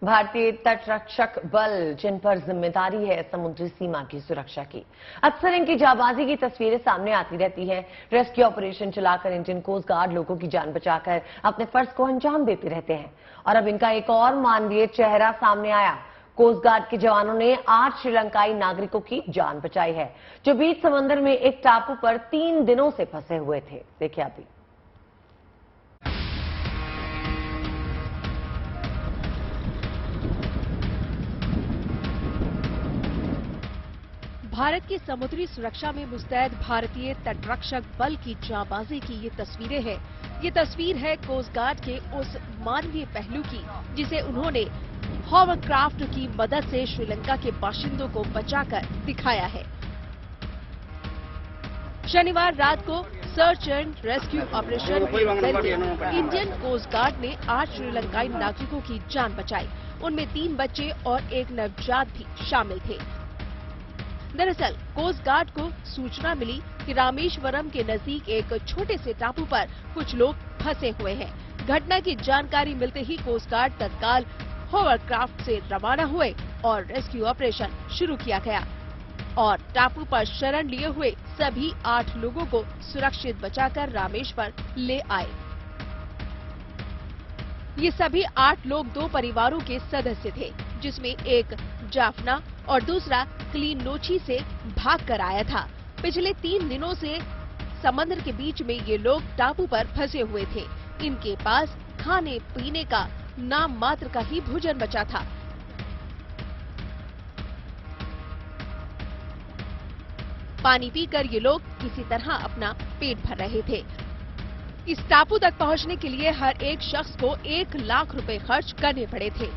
भारतीय तटरक्षक बल जिन पर जिम्मेदारी है समुद्री सीमा की सुरक्षा की, अक्सर इनकी जाबाजी की तस्वीरें सामने आती रहती हैं। रेस्क्यू ऑपरेशन चलाकर इंडियन कोस्ट गार्ड लोगों की जान बचाकर अपने फर्ज को अंजाम देते रहते हैं। और अब इनका एक और मानवीय चेहरा सामने आया। कोस्ट गार्ड के जवानों ने 8 श्रीलंकाई नागरिकों की जान बचाई है, जो बीच समंदर में एक टापू पर 3 दिनों से फंसे हुए थे। देखिए अभी। भारत की समुद्री सुरक्षा में मुस्तैद भारतीय तटरक्षक बल की जांबाजी की ये तस्वीरें हैं। ये तस्वीर है कोस्ट गार्ड के उस मानवीय पहलू की जिसे उन्होंने हॉवरक्राफ्ट की मदद से श्रीलंका के बाशिंदों को बचाकर दिखाया है। शनिवार रात को सर्च एंड रेस्क्यू ऑपरेशन के जरिए इंडियन कोस्ट गार्ड ने 8 श्रीलंकाई नागरिकों की जान बचाई। उनमें 3 बच्चे और एक नवजात भी शामिल थे। दरअसल कोस्ट गार्ड को सूचना मिली कि रामेश्वरम के नजदीक एक छोटे से टापू पर कुछ लोग फंसे हुए हैं। घटना की जानकारी मिलते ही कोस्ट गार्ड तत्काल हॉवरक्राफ्ट से रवाना हुए और रेस्क्यू ऑपरेशन शुरू किया गया और टापू पर शरण लिए हुए सभी 8 लोगों को सुरक्षित बचाकर रामेश्वर ले आए। ये सभी 8 लोग 2 परिवारों के सदस्य थे, जिसमें एक जाफना और दूसरा क्लीनोची से भाग कर आया था। पिछले 3 दिनों से समंदर के बीच में ये लोग टापू पर फंसे हुए थे। इनके पास खाने पीने का नाम मात्र का ही भोजन बचा था। पानी पीकर ये लोग किसी तरह अपना पेट भर रहे थे। इस टापू तक पहुंचने के लिए हर एक शख्स को 1 लाख रुपए खर्च करने पड़े थे।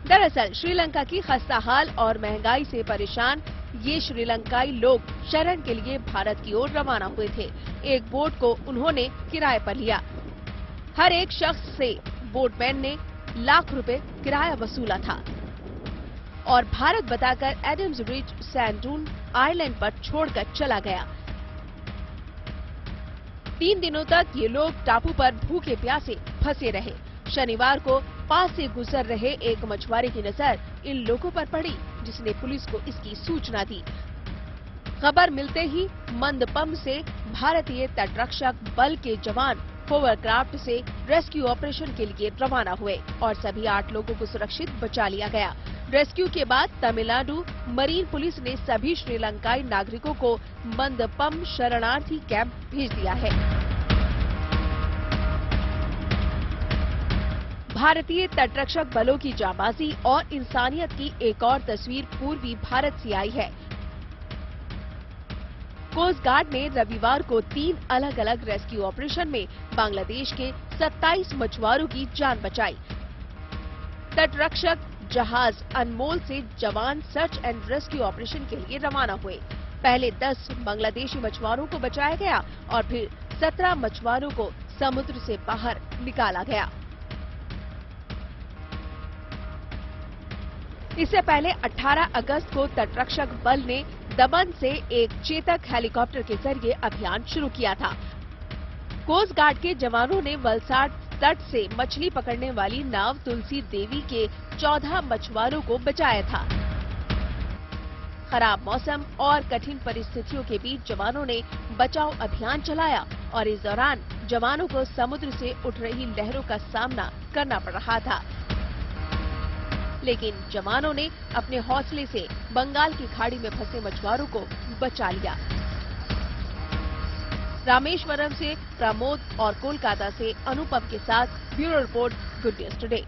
दरअसल श्रीलंका की खस्ताहाल और महंगाई से परेशान ये श्रीलंकाई लोग शरण के लिए भारत की ओर रवाना हुए थे। एक बोट को उन्होंने किराए पर लिया। हर एक शख्स से बोटमैन ने लाख रुपए किराया वसूला था और भारत बताकर एडम्स रिच सैंडून आइलैंड पर छोड़कर चला गया। 3 दिनों तक ये लोग टापू पर भूखे प्यासे फंसे रहे। शनिवार को पास से गुजर रहे एक मछुआरे की नजर इन लोगों पर पड़ी, जिसने पुलिस को इसकी सूचना दी। खबर मिलते ही मंदपम से भारतीय तटरक्षक बल के जवान हॉवरक्राफ्ट से रेस्क्यू ऑपरेशन के लिए रवाना हुए और सभी 8 लोगों को सुरक्षित बचा लिया गया। रेस्क्यू के बाद तमिलनाडु मरीन पुलिस ने सभी श्रीलंकाई नागरिकों को मंदपम शरणार्थी कैंप भेज दिया है। भारतीय तटरक्षक बलों की जांबाजी और इंसानियत की एक और तस्वीर पूर्वी भारत से आई है। कोस्ट गार्ड ने रविवार को 3 अलग अलग रेस्क्यू ऑपरेशन में बांग्लादेश के 27 मछुआरों की जान बचाई। तटरक्षक जहाज अनमोल से जवान सर्च एंड रेस्क्यू ऑपरेशन के लिए रवाना हुए। पहले 10 बांग्लादेशी मछुआरों को बचाया गया और फिर 17 मछुआरों को समुद्र से बाहर निकाला गया। इससे पहले 18 अगस्त को तटरक्षक बल ने दमन से एक चेतक हेलीकॉप्टर के जरिए अभियान शुरू किया था। कोस्ट गार्ड के जवानों ने वलसाड तट से मछली पकड़ने वाली नाव तुलसी देवी के 14 मछुआरों को बचाया था। खराब मौसम और कठिन परिस्थितियों के बीच जवानों ने बचाव अभियान चलाया और इस दौरान जवानों को समुद्र से उठ रही लहरों का सामना करना पड़ रहा था, लेकिन जवानों ने अपने हौसले से बंगाल की खाड़ी में फंसे मछुआरों को बचा लिया। रामेश्वरम से प्रमोद और कोलकाता से अनुपम के साथ bureau report, good news today.